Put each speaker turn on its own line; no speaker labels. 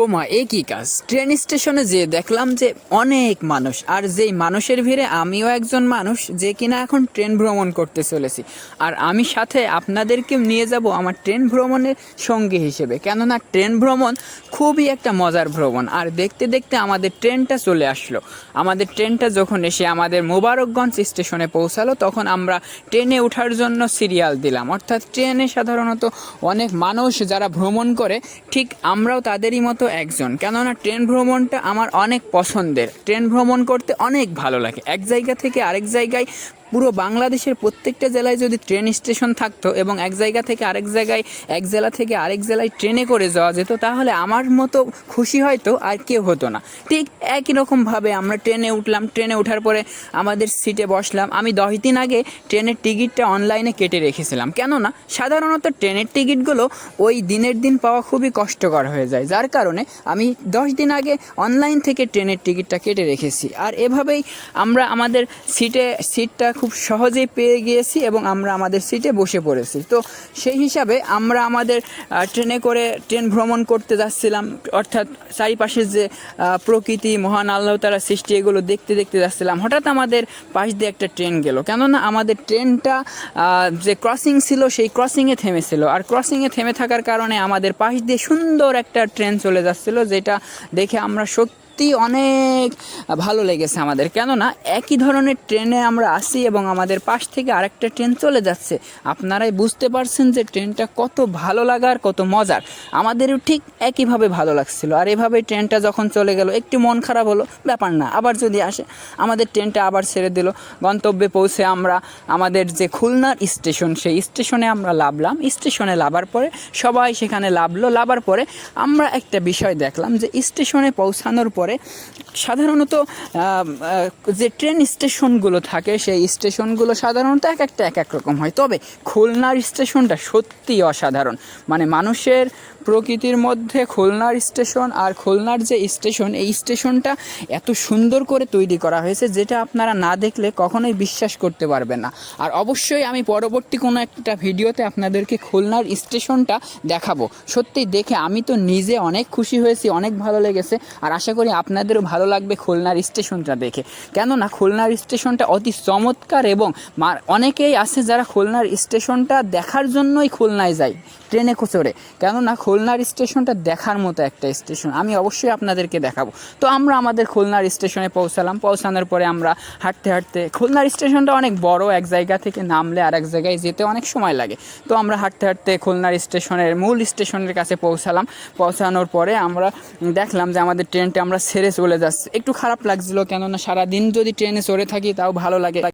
ওমা একই কাজ। ট্রেন স্টেশনে যেয়ে দেখলাম যে অনেক মানুষ, আর যেই মানুষের ভিড়ে আমিও একজন মানুষ যে কিনা এখন ট্রেন ভ্রমণ করতে চলেছি। আর আমি সাথে আপনাদেরকে নিয়ে যাব আমার ট্রেন ভ্রমণের সঙ্গী হিসেবে, কেননা ট্রেন ভ্রমণ খুবই একটা মজার ভ্রমণ। আর দেখতে দেখতে আমাদের ট্রেনটা চলে আসলো। আমাদের ট্রেনটা যখন এসে আমাদের মোবারকগঞ্জ স্টেশনে পৌঁছালো, তখন আমরা ট্রেনে ওঠার জন্য সিরিয়াল দিলাম। অর্থাৎ ট্রেনে সাধারণত অনেক মানুষ যারা ভ্রমণ করে, ঠিক আমরাও তাদেরই মতো একজন। কেননা ট্রেন ভ্রমণটা আমার অনেক পছন্দের। ট্রেন ভ্রমণ করতে অনেক ভালো লাগে। এক জায়গা থেকে আরেক জায়গায়, পুরো বাংলাদেশের প্রত্যেকটা জেলায় যদি ট্রেন স্টেশন থাকতো এবং এক জায়গা থেকে আরেক জায়গায়, এক জেলা থেকে আরেক জেলায় ট্রেনে করে যাওয়া যেত, তাহলে আমার মতো খুশি হয়তো আর কেউ হতো না। ঠিক একই রকমভাবে আমরা ট্রেনে উঠলাম। ট্রেনে ওঠার পরে আমাদের সিটে বসলাম। আমি 10 দিন আগে ট্রেনের টিকিটটা অনলাইনে কেটে রেখেছিলাম, কেননা সাধারণত ট্রেনের টিকিটগুলো ওই দিনের দিন পাওয়া খুবই কষ্টকর হয়ে যায়, যার কারণে আমি 10 দিন আগে অনলাইন থেকে ট্রেনের টিকিটটা কেটে রেখেছি। আর এভাবেই আমরা আমাদের সিটটা খুব সহজেই পেয়ে গিয়েছি এবং আমরা আমাদের সিটে বসে পড়েছি। তো সেই হিসাবে আমরা আমাদের ট্রেনে করে ট্রেন ভ্রমণ করতে যাচ্ছিলাম। অর্থাৎ চারিপাশের যে প্রকৃতি, মহান আল্লাহ তাআলার সৃষ্টি, এগুলো দেখতে দেখতে যাচ্ছিলাম। হঠাৎ আমাদের পাশ দিয়ে একটা ট্রেন গেল, কেননা আমাদের ট্রেনটা যে ক্রসিং ছিল সেই ক্রসিংয়ে থেমেছিল। আর ক্রসিংয়ে থেমে থাকার কারণে আমাদের পাশ দিয়ে সুন্দর একটা ট্রেন চলে যাচ্ছিল, যেটা দেখে আমরা অনেক ভালো লেগেছে আমাদের। কেননা একই ধরনের ট্রেনে আমরা আসি এবং আমাদের পাশ থেকে আরেকটা ট্রেন চলে যাচ্ছে। আপনারাই বুঝতে পারছেন যে ট্রেনটা কত ভালো লাগার, কত মজার। আমাদেরও ঠিক একইভাবে ভালো লাগছিল। আর এভাবে ট্রেনটা যখন চলে গেল, একটু মন খারাপ হলো, ব্যাপার না, আবার যদি আসে। আমাদের ট্রেনটা আবার ছেড়ে দিল। গন্তব্যে পৌঁছে আমরা আমাদের যে খুলনার স্টেশন, সেই স্টেশনে আমরা নামলাম। স্টেশনে নামার পরে সবাই সেখানে নামার পরে আমরা একটা বিষয় দেখলাম যে স্টেশনে পৌঁছানোর পরে সাধারণত যে ট্রেন স্টেশনগুলো থাকে, সেই স্টেশনগুলো সাধারণত এক এক রকম হয়। তবে খুলনার স্টেশনটা সত্যিই অসাধারণ। মানে মানুষের প্রকৃতির মধ্যে খুলনার স্টেশন, আর খুলনার যে স্টেশন, এই স্টেশনটা এত সুন্দর করে তৈরি করা হয়েছে, যেটা আপনারা না দেখলে কখনোই বিশ্বাস করতে পারবেন না। আর অবশ্যই আমি পরবর্তী কোনো একটা ভিডিওতে আপনাদেরকে খুলনার স্টেশনটা দেখাবো। সত্যি দেখে আমি তো নিজে অনেক খুশি হয়েছি, অনেক ভালো লেগেছে। আর আশা করি আপনাদেরও ভালো লাগবে খুলনার স্টেশনটা দেখে, কেননা খুলনার স্টেশনটা অতি চমৎকার। এবং অনেকেই আছে যারা খুলনার স্টেশনটা দেখার জন্যই খুলনায় যায় ট্রেনে চড়ে, কেননা খুলনার স্টেশনটা দেখার মতো একটা স্টেশন। আমি অবশ্যই আপনাদেরকে দেখাবো। তো আমরা আমাদের খুলনার স্টেশনে পৌঁছালাম। পৌঁছানোর পরে আমরা হাঁটতে হাঁটতে, খুলনার স্টেশনটা অনেক বড়, এক জায়গা থেকে নামলে আর এক জায়গায় যেতে অনেক সময় লাগে। তো আমরা হাঁটতে হাঁটতে খুলনার স্টেশনের মূল স্টেশনের কাছে পৌঁছালাম। পৌঁছানোর পরে আমরা দেখলাম যে আমাদের ট্রেনটা আমরা ছেড়ে চলে যাচ্ছি। একটু খারাপ লাগছিল, কেননা সারাদিন যদি ট্রেনে চড়ে থাকি তাও ভালো লাগে।